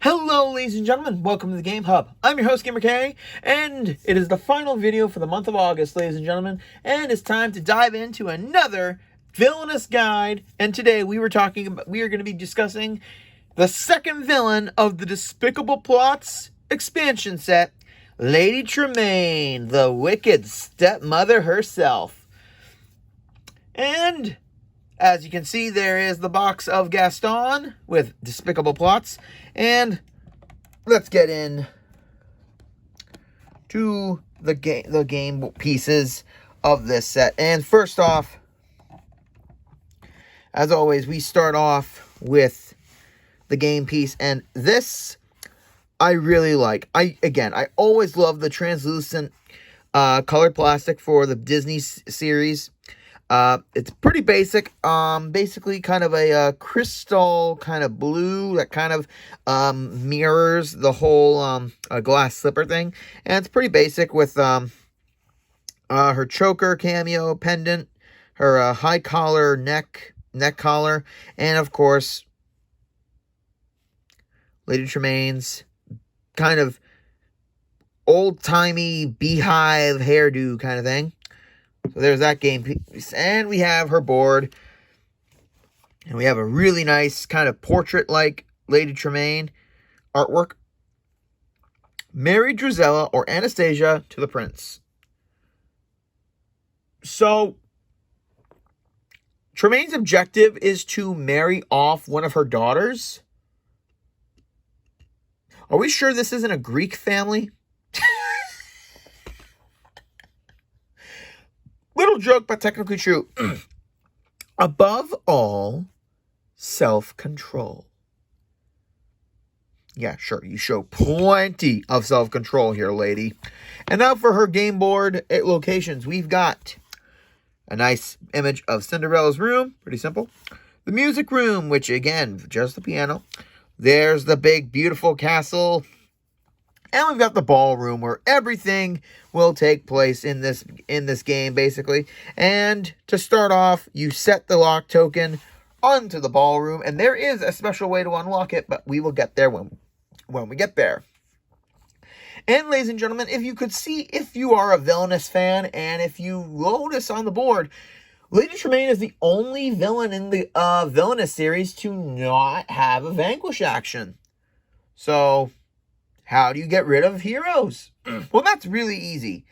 Hello, ladies and gentlemen. Welcome to the Game Hub. I'm your host, GamerK, and it is the final video for the month of August, ladies and gentlemen, and it's time to dive into another Villainous guide. And today we are going to be discussing the second villain of the Despicable Plots expansion set, Lady Tremaine, the wicked stepmother herself. And as you can see, there is the box of Gaston with Despicable Plots. And let's get in to the game pieces of this set. And first off, as always, we start off with the game piece. And this I really like. I always love the translucent colored plastic for the Disney series. It's pretty basic, basically kind of a crystal kind of blue that kind of mirrors the whole glass slipper thing, and it's pretty basic with her choker cameo pendant, her high collar neck collar, and of course Lady Tremaine's kind of old-timey beehive hairdo kind of thing. So there's that game piece. And we have her board. And we have a really nice kind of portrait-like Lady Tremaine artwork. Marry Drizella or Anastasia to the prince. So Tremaine's objective is to marry off one of her daughters. Are we sure this isn't a Greek family? Little joke, but technically true. Above all, self-control. Yeah, sure, you show plenty of self-control here, lady. And now for her game board locations. We've got a nice image of Cinderella's room. Pretty simple. The music room, which again, just the piano. There's the big, beautiful castle. And we've got the ballroom where everything will take place in this game, basically. And to start off, you set the lock token onto the ballroom. And there is a special way to unlock it, but we will get there when we get there. And ladies and gentlemen, if you could see, if you are a Villainous fan, and if you notice on the board, Lady Tremaine is the only villain in the Villainous series to not have a vanquish action. So how do you get rid of heroes? Well, that's really easy.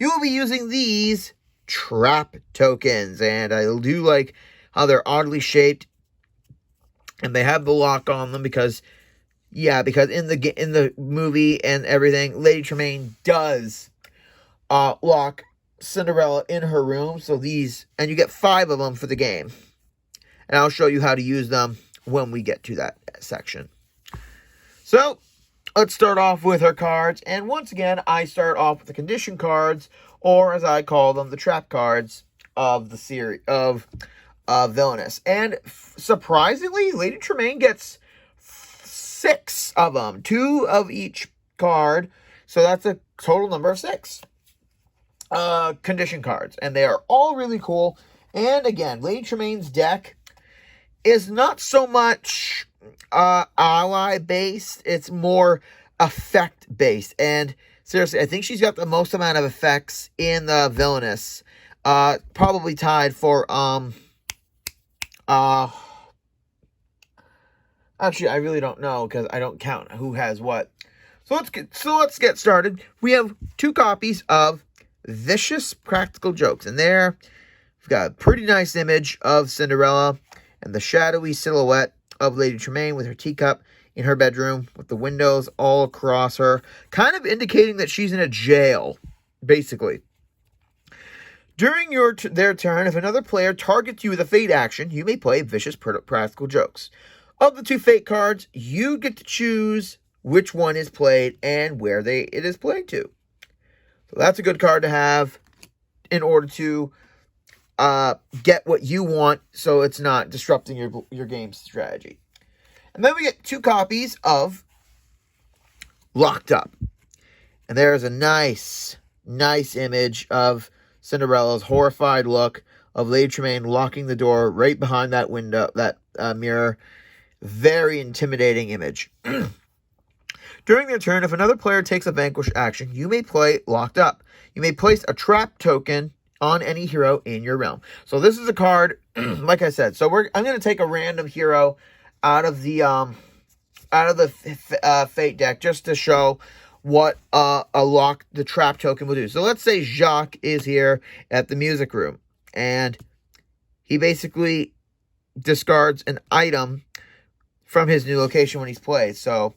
You will be using these trap tokens. And I do like how they're oddly shaped. And they have the lock on them because in the movie and everything, Lady Tremaine does lock Cinderella in her room. So and you get 5 of them for the game. And I'll show you how to use them when we get to that section. So let's start off with her cards, and once again, I start off with the condition cards, or as I call them, the trap cards of the series of Villainous. And surprisingly, Lady Tremaine gets 6 of them, 2 of each card, so that's a total number of 6 condition cards, and they are all really cool. And again, Lady Tremaine's deck is not so much ally based, it's more effect based. And seriously, I think she's got the most amount of effects in the Villainous, probably tied for actually, I really don't know because I don't count who has what. So let's get started. We have 2 copies of Vicious Practical Jokes, and there we've got a pretty nice image of Cinderella and the shadowy silhouette of Lady Tremaine with her teacup in her bedroom with the windows all across her, kind of indicating that she's in a jail, basically. During their turn, if another player targets you with a fate action, you may play Vicious Practical Jokes. Of the 2 fate cards, you get to choose which one is played and where it is played to. So that's a good card to have in order to get what you want, so it's not disrupting your game's strategy. And then we get 2 copies of Locked Up. And there's a nice image of Cinderella's horrified look of Lady Tremaine locking the door right behind that window, that mirror. Very intimidating image. During their turn, if another player takes a vanquish action, you may play locked up. You may place a trap token on any hero in your realm. So this is a card, like I said. So I'm going to take a random hero out of the Fate deck just to show what the trap token will do. So let's say Jacques is here at the music room, and he basically discards an item from his new location when he's played. So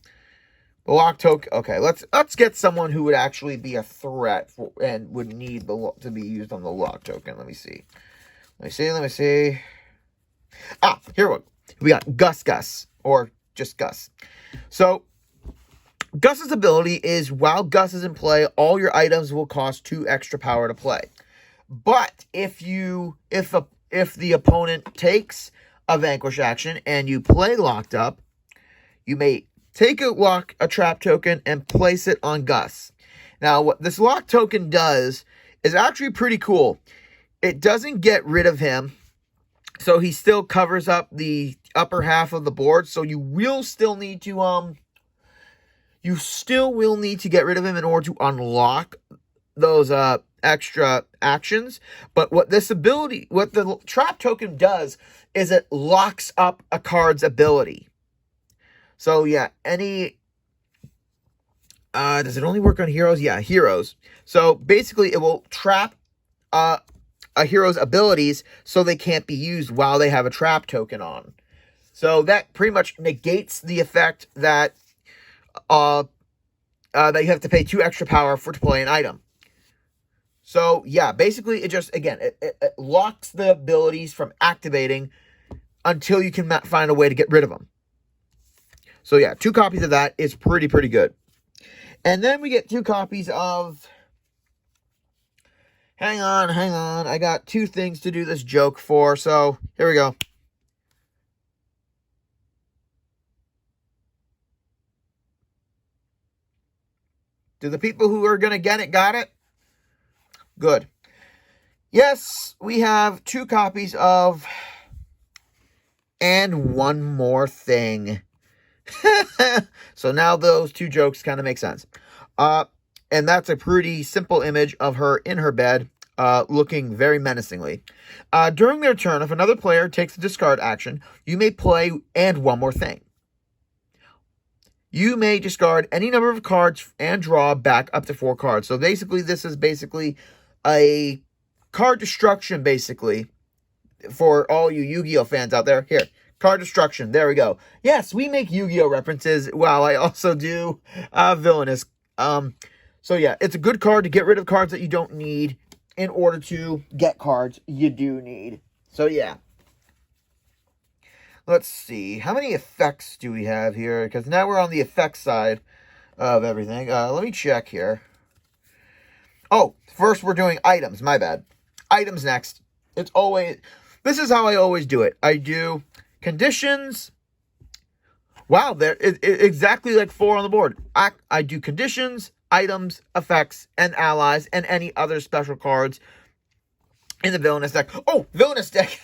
the lock token. Okay, let's get someone who would actually be a threat and would need to be used on the lock token. Let me see. Ah, here we got Gus, or just Gus. So Gus's ability is, while Gus is in play, all your items will cost 2 extra power to play. But if the opponent takes a vanquish action and you play locked up, you may take a trap token and place it on Gus. Now, what this lock token does is actually pretty cool. It doesn't get rid of him, so he still covers up the upper half of the board. So you will still need to get rid of him in order to unlock those extra actions. But what the trap token does is it locks up a card's ability. So yeah, does it only work on heroes? Yeah, heroes. So basically it will trap a hero's abilities so they can't be used while they have a trap token on. So that pretty much negates the effect that you have to pay 2 extra power to play an item. So yeah, basically it just, again, it locks the abilities from activating until you can find a way to get rid of them. So yeah, 2 copies of that is pretty good. And then we get 2 copies of... Hang on. I got 2 things to do this joke for, so here we go. Do the people who are going to get it got it? Good. Yes, we have 2 copies of And One More Thing. So now those 2 jokes kind of make sense. And that's a pretty simple image of her in her bed, looking very menacingly. During their turn, if another player takes a discard action, you may play And One More Thing. You may discard any number of cards and draw back up to 4 cards. So basically, this is basically a card destruction, basically, for all you Yu-Gi-Oh fans out there. Here, card destruction. There we go. Yes, we make Yu-Gi-Oh references. Wow, I also do Villainous. So yeah, it's a good card to get rid of cards that you don't need in order to get cards you do need. So yeah. Let's see. How many effects do we have here? Because now we're on the effects side of everything. Let me check here. Oh, first we're doing items. My bad. Items next. This is how I always do it. I do conditions. Wow, exactly like 4 on the board. I do conditions, items, effects, and allies, and any other special cards in the Villainous deck. Oh, Villainous deck.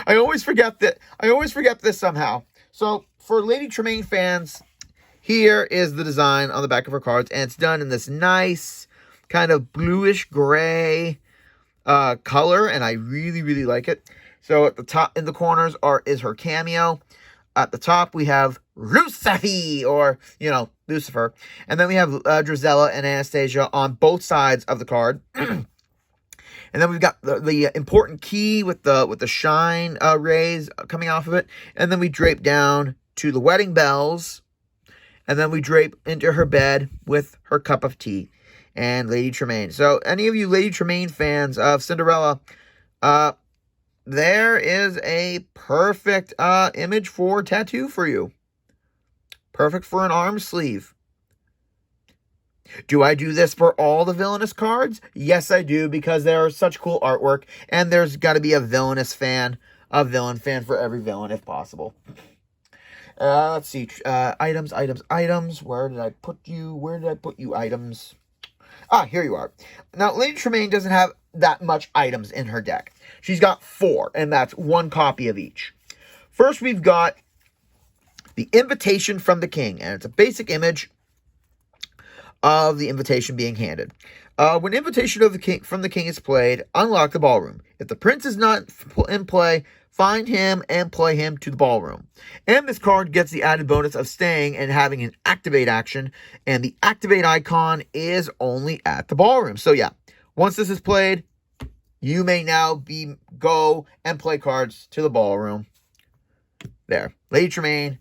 I always forget this somehow. So for Lady Tremaine fans, here is the design on the back of her cards, and it's done in this nice kind of bluish gray color, and I really like it. So at the top in the corners is her cameo. At the top we have Lucifer, or Lucifer, and then we have Drizella and Anastasia on both sides of the card. And then we've got the important key with the shine rays coming off of it. And then we drape down to the wedding bells. And then we drape into her bed with her cup of tea and Lady Tremaine. So any of you Lady Tremaine fans of Cinderella, there is a perfect image for tattoo for you. Perfect for an arm sleeve. Do I do this for all the Villainous cards? Yes, I do, because there are such cool artwork, and there's got to be a Villainous fan, a villain fan for every villain if possible. Let's see. Items. Where did I put you, items? Ah, here you are. Now, Lady Tremaine doesn't have that much items in her deck. She's got 4, and that's 1 copy of each. First, we've got the invitation from the king. And it's a basic image of the invitation being handed. When invitation of the king from the king is played, unlock the ballroom. If the prince is not in play, find him and play him to the ballroom. And this card gets the added bonus of staying and having an activate action. And the activate icon is only at the ballroom. So yeah, once this is played, you may now go and play cards to the ballroom. There. Lady Tremaine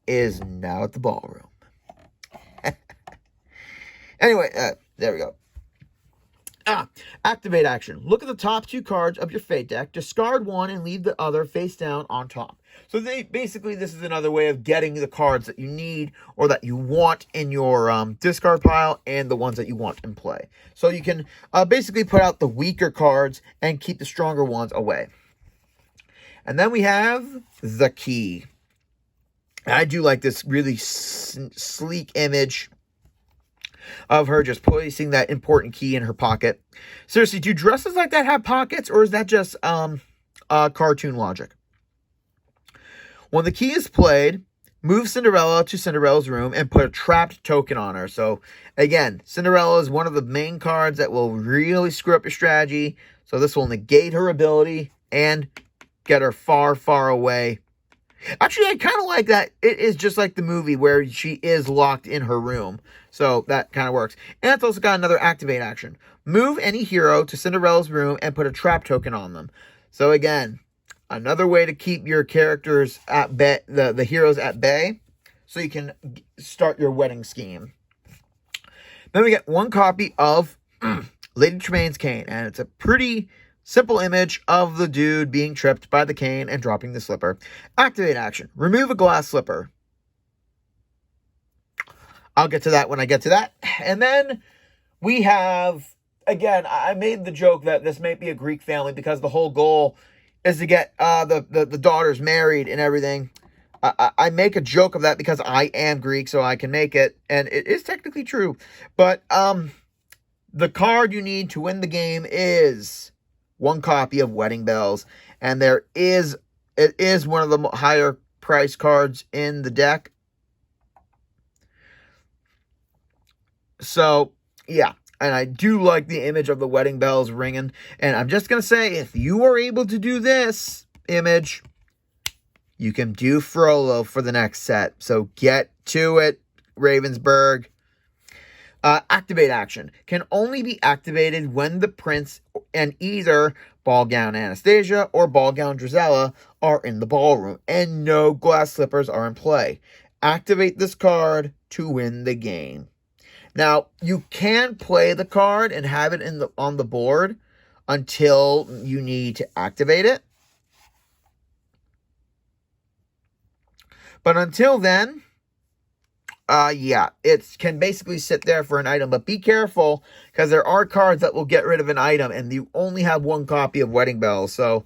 is now at the ballroom. Anyway, there we go. Activate action. Look at the top 2 cards of your fate deck. Discard one and leave the other face down on top. So basically, this is another way of getting the cards that you need or that you want in your discard pile and the ones that you want in play. So you can basically put out the weaker cards and keep the stronger ones away. And then we have the key. I do like this really sleek image of her just placing that important key in her pocket. Seriously, do dresses like that have pockets, or is that just cartoon logic? When the key is played, move Cinderella to Cinderella's room and put a trapped token on her. So again, Cinderella is one of the main cards that will really screw up your strategy. So this will negate her ability and get her far, far away. Actually, I kind of like that. It is just like the movie where she is locked in her room. So that kind of works. And it's also got another activate action. Move any hero to Cinderella's room and put a trap token on them. So again, another way to keep your characters at bay, the heroes at bay, so you can start your wedding scheme. Then we get 1 copy of Lady Tremaine's cane. And it's a pretty simple image of the dude being tripped by the cane and dropping the slipper. Activate action. Remove a glass slipper. I'll get to that when I get to that. And then we have, again, I made the joke that this may be a Greek family because the whole goal is to get the daughters married and everything. I make a joke of that because I am Greek, so I can make it. And it is technically true. But the card you need to win the game is 1 copy of Wedding Bells. And it is one of the higher price cards in the deck. So, yeah. And I do like the image of the wedding bells ringing. And I'm just going to say, if you are able to do this image, you can do Frollo for the next set. So get to it, Ravensburg. Activate action. Can only be activated when the prince and either Ball Gown Anastasia or Ball Gown Drizella are in the ballroom. And no glass slippers are in play. Activate this card to win the game. Now, you can play the card and have it on the board until you need to activate it. But until then, yeah, it can basically sit there for an item. But be careful, because there are cards that will get rid of an item, and you only have 1 copy of Wedding Bells. So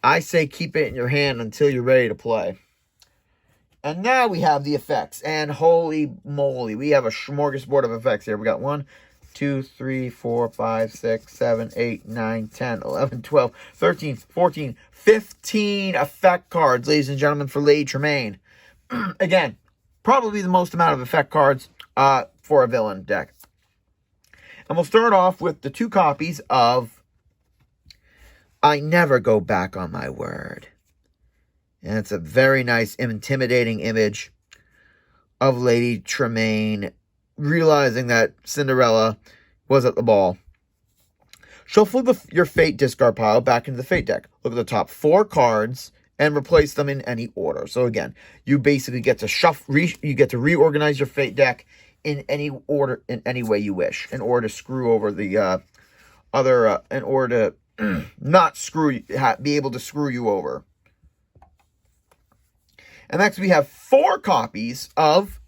I say keep it in your hand until you're ready to play. And now we have the effects. And holy moly, we have a smorgasbord of effects here. We got 1, 2, 3, 4, 5, 6, 7, 8, 9, 10, 11, 12, 13, 14, 15 effect cards, ladies and gentlemen, for Lady Tremaine. Again, probably the most amount of effect cards for a villain deck. And we'll start off with the 2 copies of I Never Go Back on My Word. And it's a very nice, intimidating image of Lady Tremaine realizing that Cinderella was at the ball. Shuffle your Fate discard pile back into the Fate deck. Look at the top 4 cards and replace them in any order. So again, you basically get to you get to reorganize your Fate deck in any order, in any way you wish, in order to screw over the in order to not be able to screw you over. And next we have 4 copies of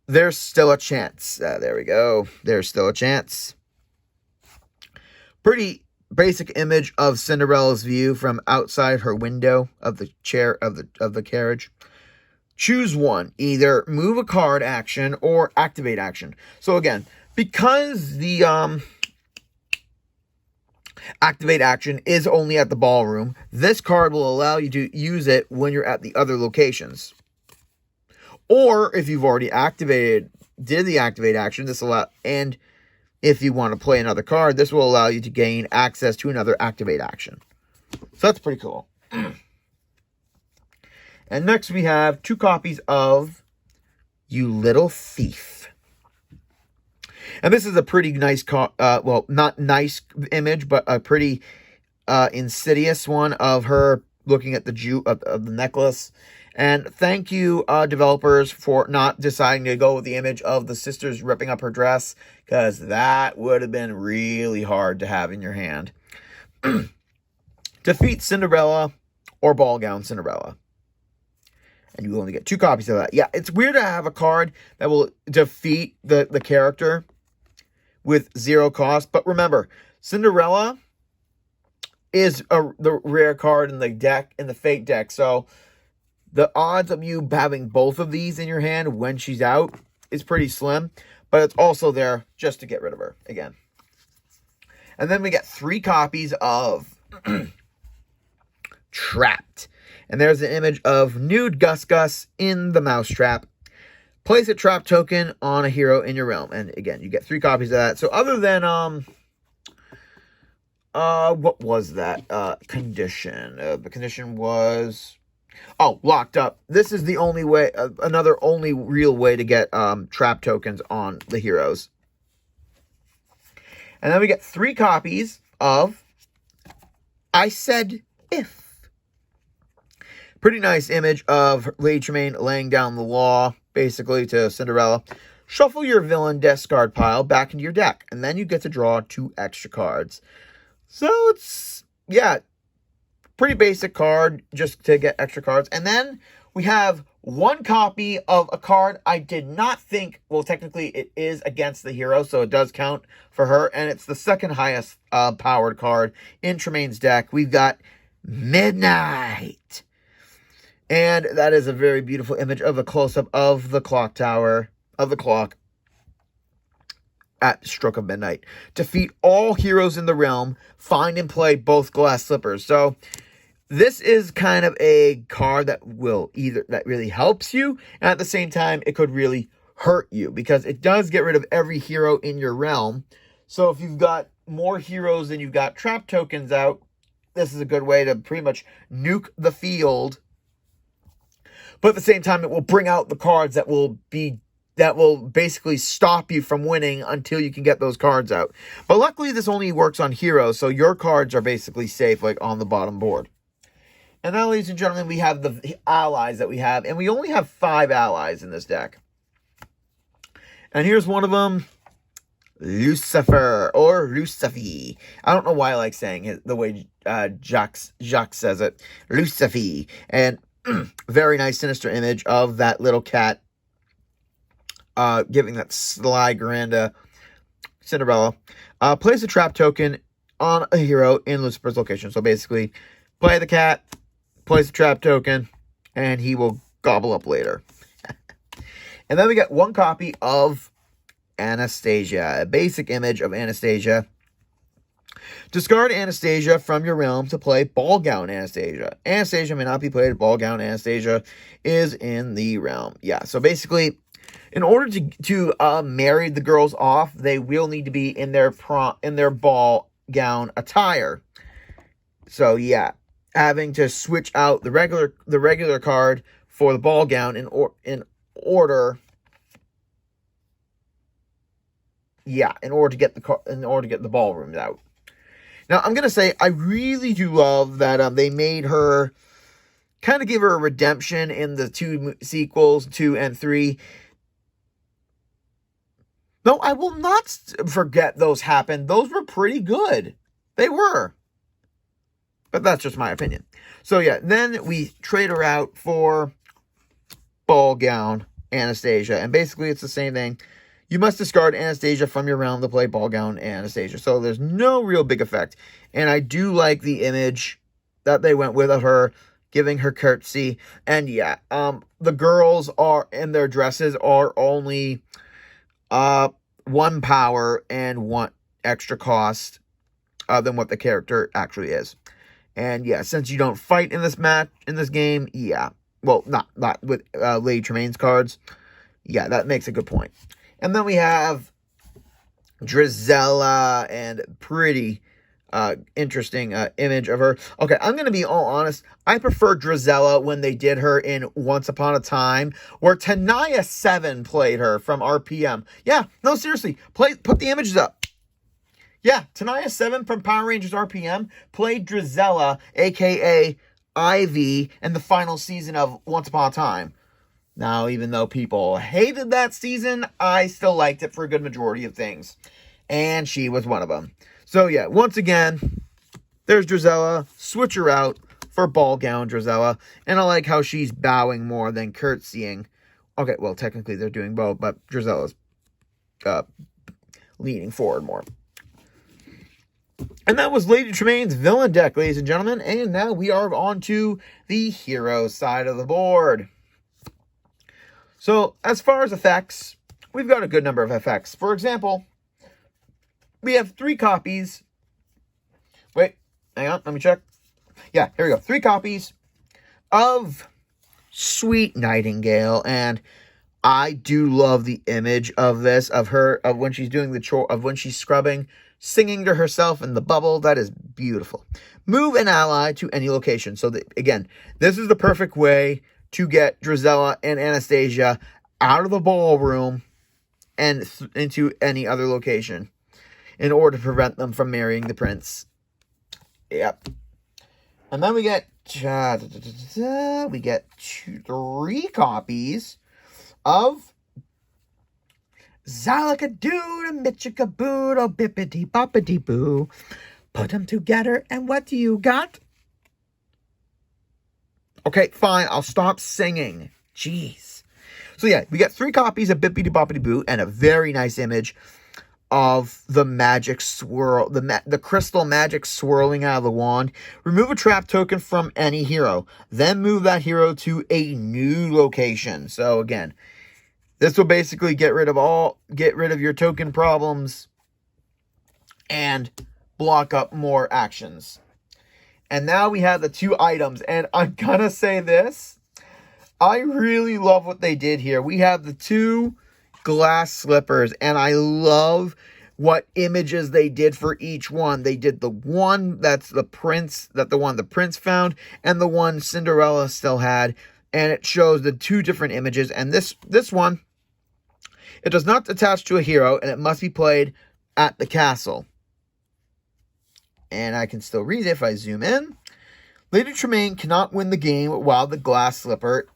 There's Still a Chance. There we go. There's Still a Chance. Pretty basic image of Cinderella's view from outside her window of the chair of the carriage. Choose one. Either move a card action or activate action. So again, because the activate action is only at the ballroom. This card will allow you to use it when you're at the other locations. Or if you've already did the activate action, and if you want to play another card, this will allow you to gain access to another activate action. So that's pretty cool. And next we have 2 copies of You Little Thief. And this is a pretty nice, well, not nice image, but a pretty insidious one of her looking at of the necklace. And thank you, developers, for not deciding to go with the image of the sisters ripping up her dress, because that would have been really hard to have in your hand. Defeat Cinderella or Ball Gown Cinderella. And you only get 2 copies of that. Yeah, it's weird to have a card that will defeat the character with 0 cost. But remember, Cinderella is the rare card in the deck, in the fake deck. So the odds of you having both of these in your hand when she's out is pretty slim. But it's also there just to get rid of her again. And then we get 3 copies of Trapped. And there's an image of nude Gus Gus in the mousetrap. Place a trap token on a hero in your realm. And again, you get 3 copies of that. So other than, what was that condition? The condition was, locked up. This is the only way, only real way to get trap tokens on the heroes. And then we get 3 copies of I Said If. Pretty nice image of Lady Tremaine laying down the law, basically, to Cinderella. Shuffle your villain discard pile back into your deck, and then you get to draw 2 extra cards. So it's, yeah, pretty basic card just to get extra cards. And then we have 1 copy of a card I did not think, well, technically it is against the hero, so it does count for her, and it's the second highest powered card in Tremaine's deck. We've got Midnight. And that is a very beautiful image of a close-up of the clock tower, of the clock at stroke of midnight. Defeat all heroes in the realm. Find and play both glass slippers. So this is kind of a card that really helps you, and at the same time, it could really hurt you, because it does get rid of every hero in your realm. So if you've got more heroes than you've got trap tokens out, this is a good way to pretty much nuke the field. But at the same time, it will bring out the cards that will basically stop you from winning until you can get those cards out. But luckily, this only works on heroes, so your cards are basically safe, like on the bottom board. And now, ladies and gentlemen, we have the allies that we have, and we only have 5 allies in this deck. And here's one of them, Lucifer, or Lucifer. I don't know why I like saying it the way Jacques says it, Lucifer. And very nice sinister image of that little cat giving that sly grin to Cinderella. Place a trap token on a hero in Lucifer's location. So basically, play the cat, place a trap token, and he will gobble up later. And then we get 1 copy of Anastasia, a basic image of Anastasia. Discard Anastasia from your realm to play Ball Gown Anastasia. Anastasia may not be played. Ball Gown Anastasia is in the realm. Yeah, so basically, in order to marry the girls off, they will need to be in their ball gown attire. So yeah, having to switch out the regular card for the ball gown in order to get the ballrooms out. Now, I'm going to say, I really do love that they made her, kind of give her a redemption in the 2 sequels, 2 and 3. No, I will not forget those happened. Those were pretty good. They were. But that's just my opinion. So, yeah, then we trade her out for Ball Gown Anastasia. And basically, it's the same thing. You must discard Anastasia from your realm to play Ball Gown Anastasia. So there's no real big effect. And I do like the image that they went with of her giving her curtsy. And yeah, the girls are in their dresses are only 1 power and 1 extra cost. than what the character actually is. And yeah, since you don't fight in this game, yeah. Well, not with Lady Tremaine's cards. Yeah, that makes a good point. And then we have Drizella, and pretty interesting image of her. Okay, I'm going to be all honest. I prefer Drizella when they did her in Once Upon a Time, where Tanaya 7 played her from RPM. Yeah, no, seriously. Put the images up. Yeah, Tanaya 7 from Power Rangers RPM played Drizella, a.k.a. Ivy, in the final season of Once Upon a Time. Now, even though people hated that season, I still liked it for a good majority of things. And she was one of them. So, yeah, once again, there's Drizella. Switch her out for ball gown Drizella. And I like how she's bowing more than curtsying. Okay, well, technically they're doing both, but Drizella's leaning forward more. And that was Lady Tremaine's villain deck, ladies and gentlemen. And now we are on to the hero side of the board. So, as far as effects, we've got a good number of effects. For example, we have 3 copies. Wait, hang on, let me check. Yeah, here we go. 3 copies of Sweet Nightingale. And I do love the image of this, of her, of when she's doing the chore, of when she's scrubbing, singing to herself in the bubble. That is beautiful. Move an ally to any location. So, again, this is the perfect way to get Drizella and Anastasia out of the ballroom and into any other location in order to prevent them from marrying the prince. Yep. And then we get 3 copies of Zalakadoo, Michikaboo, oh bippity boppity boo. Put them together, and what do you got? Okay, fine, I'll stop singing. Jeez. So yeah, we got 3 copies of Bippity Boppity Boo and a very nice image of the magic swirl, the crystal magic swirling out of the wand. Remove a trap token from any hero. Then move that hero to a new location. So again, this will basically get rid of your token problems and block up more actions. And now we have the 2 items, and I'm gonna say this. I really love what they did here. We have the 2 glass slippers, and I love what images they did for each one. They did the one that's the prince, the one the prince found, and the one Cinderella still had, and it shows the 2 different images. And this one, it does not attach to a hero, and it must be played at the castle. And I can still read it if I zoom in. Lady Tremaine cannot win the game while a glass slipper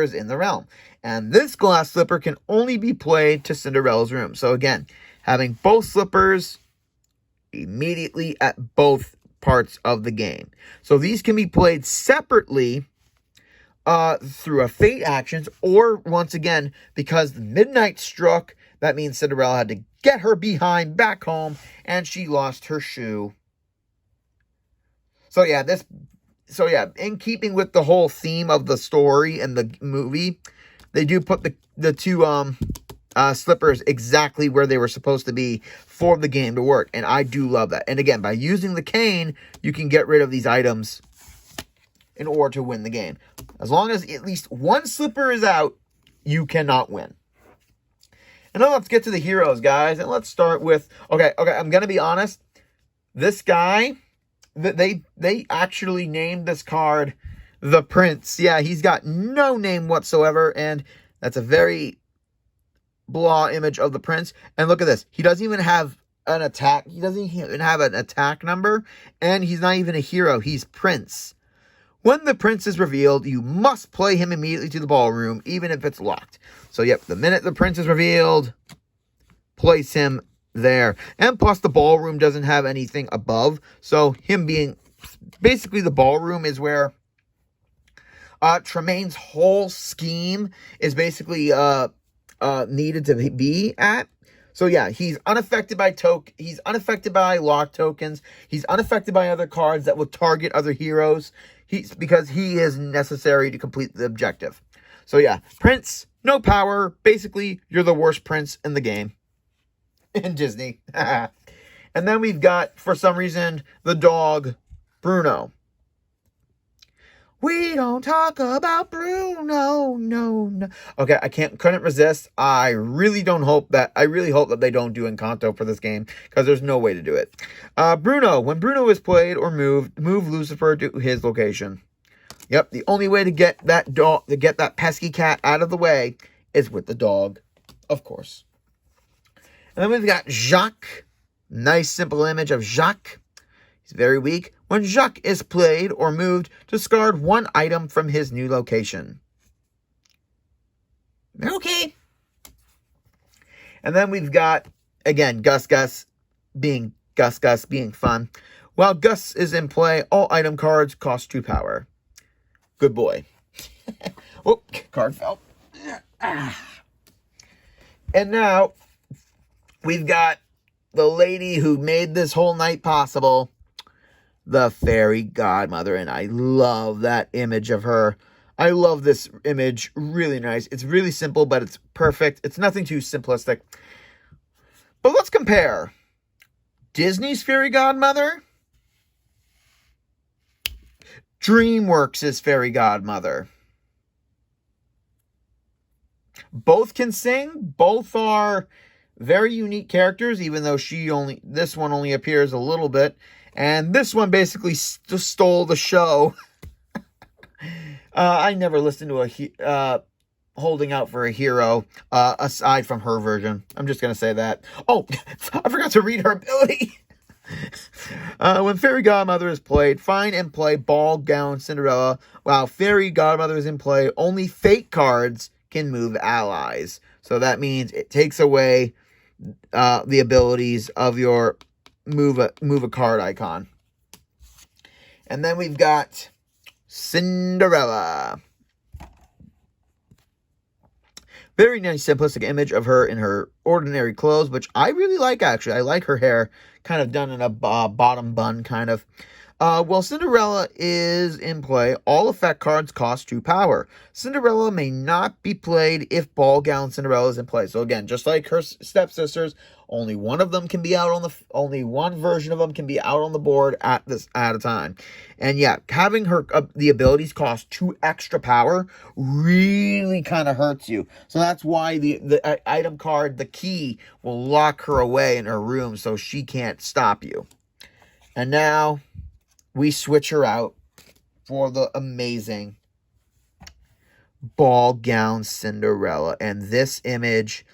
is in the realm. And this glass slipper can only be played to Cinderella's room. So again, having both slippers immediately at both parts of the game. So these can be played separately through a fate actions, or once again, because midnight struck, that means Cinderella had to get her behind back home, and she lost her shoe. So yeah, in keeping with the whole theme of the story and the movie, they do put the 2 slippers exactly where they were supposed to be for the game to work, and I do love that. And again, by using the cane, you can get rid of these items in order to win the game. As long as at least 1 slipper is out, you cannot win. And now let's get to the heroes, guys. And let's start with... Okay, I'm going to be honest. This guy, they actually named this card the Prince. Yeah, he's got no name whatsoever. And that's a very blah image of the Prince. And look at this. He doesn't even have an attack. He doesn't even have an attack number. And he's not even a hero. He's Prince. When the prince is revealed, you must play him immediately to the ballroom, even if it's locked. So, yep, the minute the prince is revealed, place him there. And plus, the ballroom doesn't have anything above. So, him being... Basically, the ballroom is where Tremaine's whole scheme is basically needed to be at. So yeah, he's unaffected by he's unaffected by lock tokens. He's unaffected by other cards that will target other heroes. Because he is necessary to complete the objective. So yeah, Prince, no power. Basically, you're the worst prince in the game. In Disney. And And then we've got, for some reason, the dog, Bruno. We don't talk about Bruno, no. Okay, couldn't resist. I really hope that they don't do Encanto for this game, because there's no way to do it. Bruno, when Bruno is played or moved, move Lucifer to his location. Yep, the only way to get that pesky cat out of the way is with the dog, of course. And then we've got Jacques. Nice simple image of Jacques. He's very weak. When Jacques is played or moved, discard one item from his new location. Okay. And then we've got, again, Gus being fun. While Gus is in play, all item cards cost 2 power. Good boy. Oh, card fell. And now we've got the lady who made this whole night possible, the fairy godmother, and I love that image of her. I love this image. Really nice. It's really simple, but it's perfect. It's nothing too simplistic. But let's compare Disney's fairy godmother, DreamWorks' fairy godmother. Both can sing. Both are very unique characters, even though this one only appears a little bit. And this one basically stole the show. I never listened to Holding Out for a Hero, aside from her version. I'm just going to say that. Oh, I forgot to read her ability. When Fairy Godmother is played, find and play Ball Gown Cinderella. While Fairy Godmother is in play, only fate cards can move allies. So that means it takes away the abilities of your move a card icon. And then we've got Cinderella. Very nice simplistic image of her in her ordinary clothes, which I really like, actually. I like her hair kind of done in a bottom bun, kind of. While Cinderella is in play, all effect cards cost 2 power. Cinderella may not be played if Ball Gown Cinderella is in play. So again, just like her stepsisters, only one of them can be out only one version of them can be out on the board at a time. And yeah, having her the abilities cost 2 extra power really kind of hurts you. So that's why the item card, the key, will lock her away in her room so she can't stop you. And now we switch her out for the amazing Ball Gown Cinderella. And this image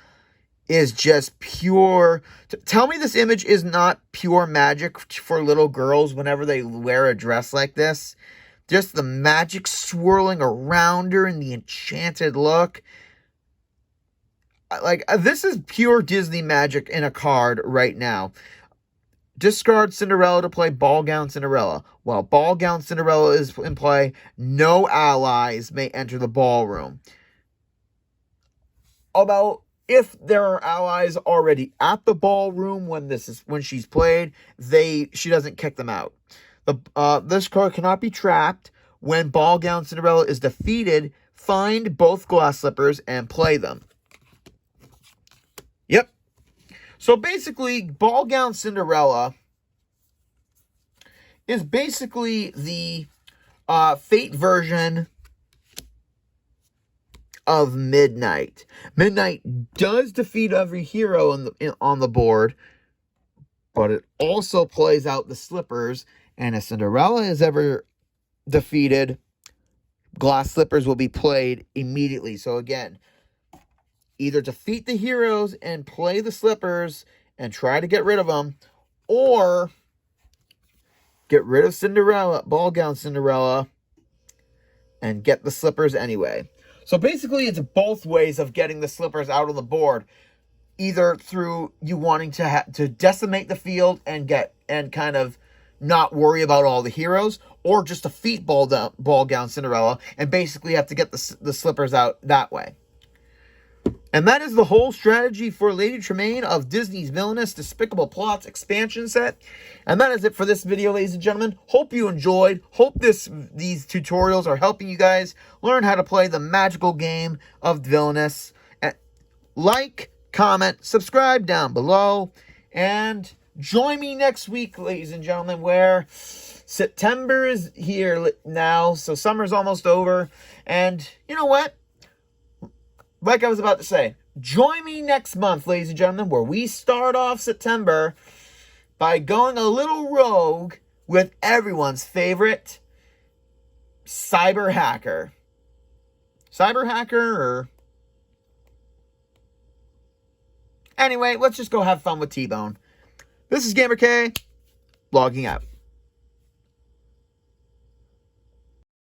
is just pure. Tell me this image is not pure magic for little girls whenever they wear a dress like this. Just the magic swirling around her and the enchanted look. Like, this is pure Disney magic in a card right now. Discard Cinderella to play Ball Gown Cinderella. While Ball Gown Cinderella is in play, no allies may enter the ballroom. Although, if there are allies already at the ballroom when she's played, she doesn't kick them out. This card cannot be trapped. When Ball Gown Cinderella is defeated, find both glass slippers and play them. Yep. So basically, Ball Gown Cinderella is basically the Fate version of Midnight. Midnight does defeat every hero on the board, but it also plays out the slippers. And if Cinderella is ever defeated, glass slippers will be played immediately. So again, either defeat the heroes and play the slippers and try to get rid of them, or get rid of Cinderella, Ball Gown Cinderella, and get the slippers anyway. So basically, it's both ways of getting the slippers out of the board. Either through you wanting to decimate the field and kind of not worry about all the heroes, or just defeat Ball Gown Cinderella and basically have to get the slippers out that way. And that is the whole strategy for Lady Tremaine of Disney's Villainous Despicable Plots expansion set. And that is it for this video, ladies and gentlemen. Hope you enjoyed. Hope these tutorials are helping you guys learn how to play the magical game of Villainous. Like, comment, subscribe down below. And Join me next week, ladies and gentlemen, where September is here now, so summer's almost over. And you know what? Like I was about to say, join me next month, ladies and gentlemen, where we start off September by going a little rogue with everyone's favorite cyber hacker. Cyber hacker or... Anyway, let's just go have fun with T-Bone. This is GamerK, logging out.